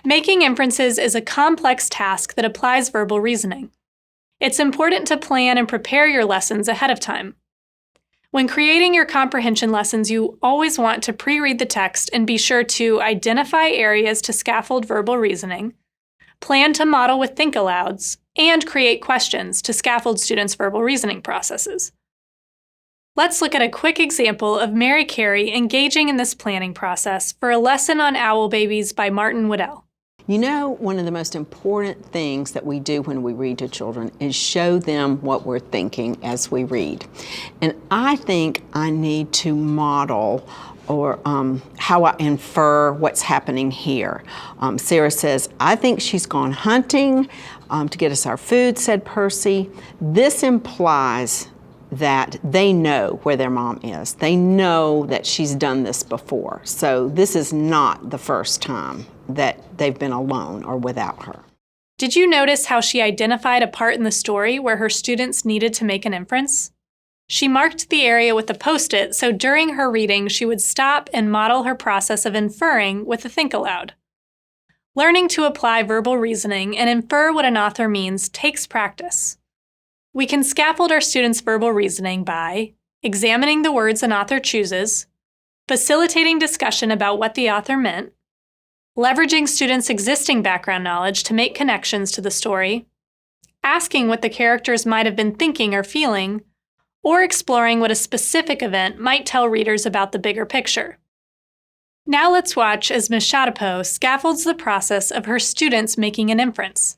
Making inferences is a complex task that applies verbal reasoning. It's important to plan and prepare your lessons ahead of time. When creating your comprehension lessons, you always want to pre-read the text and be sure to identify areas to scaffold verbal reasoning, plan to model with think-alouds, and create questions to scaffold students' verbal reasoning processes. Let's look at a quick example of Mary Carey engaging in this planning process for a lesson on owl babies by Martin Waddell. You know, one of the most important things that we do when we read to children is show them what we're thinking as we read. And I think I need to model or how I infer what's happening here. Sarah says, "I think she's gone hunting to get us our food," said Percy. This implies that they know where their mom is. They know that she's done this before. So this is not the first time that they've been alone or without her. Did you notice how she identified a part in the story where her students needed to make an inference? She marked the area with a Post-it, so during her reading, she would stop and model her process of inferring with a think-aloud. Learning to apply verbal reasoning and infer what an author means takes practice. We can scaffold our students' verbal reasoning by examining the words an author chooses, facilitating discussion about what the author meant, leveraging students' existing background knowledge to make connections to the story, asking what the characters might have been thinking or feeling, or exploring what a specific event might tell readers about the bigger picture. Now let's watch as Ms. Shadapo scaffolds the process of her students making an inference.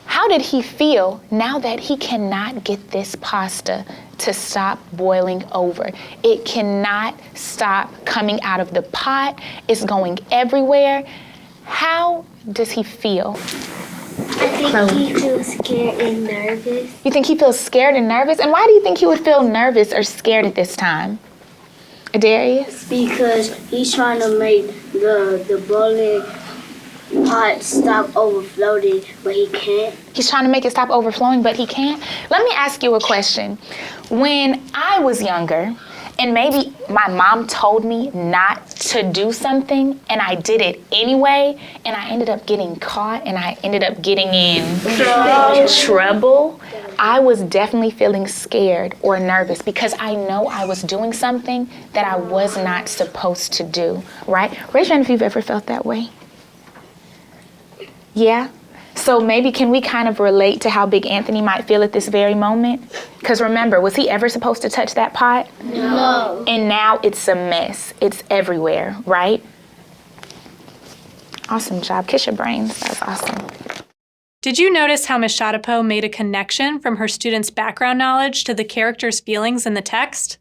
How did he feel now that he cannot get this pasta to stop boiling over? It cannot stop coming out of the pot. It's going everywhere. How does he feel? I think he feels scared and nervous. You think he feels scared and nervous? And why do you think he would feel nervous or scared at this time? Darius? Because he's trying to make the boiling pot stop overflowing, but he can't. He's trying to make it stop overflowing, but he can't? Let me ask you a question. When I was younger, and maybe my mom told me not to do something, and I did it anyway, and I ended up getting caught, and I ended up getting in trouble, I was definitely feeling scared or nervous because I know I was doing something that I was not supposed to do, right? Raise your hand if you've ever felt that way. Yeah? So maybe can we kind of relate to how Big Anthony might feel at this very moment? Because remember, was he ever supposed to touch that pot? No. And now it's a mess. It's everywhere, right? Awesome job. Kiss your brains. That was awesome. Did you notice how Ms. Shadapo made a connection from her students' background knowledge to the characters' feelings in the text?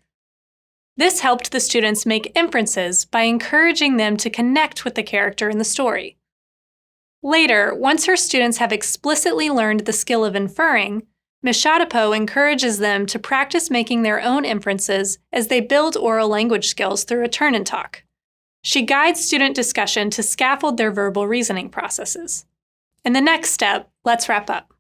This helped the students make inferences by encouraging them to connect with the character in the story. Later, once her students have explicitly learned the skill of inferring, Ms. Shadapo encourages them to practice making their own inferences as they build oral language skills through a turn and talk. She guides student discussion to scaffold their verbal reasoning processes. In the next step, let's wrap up.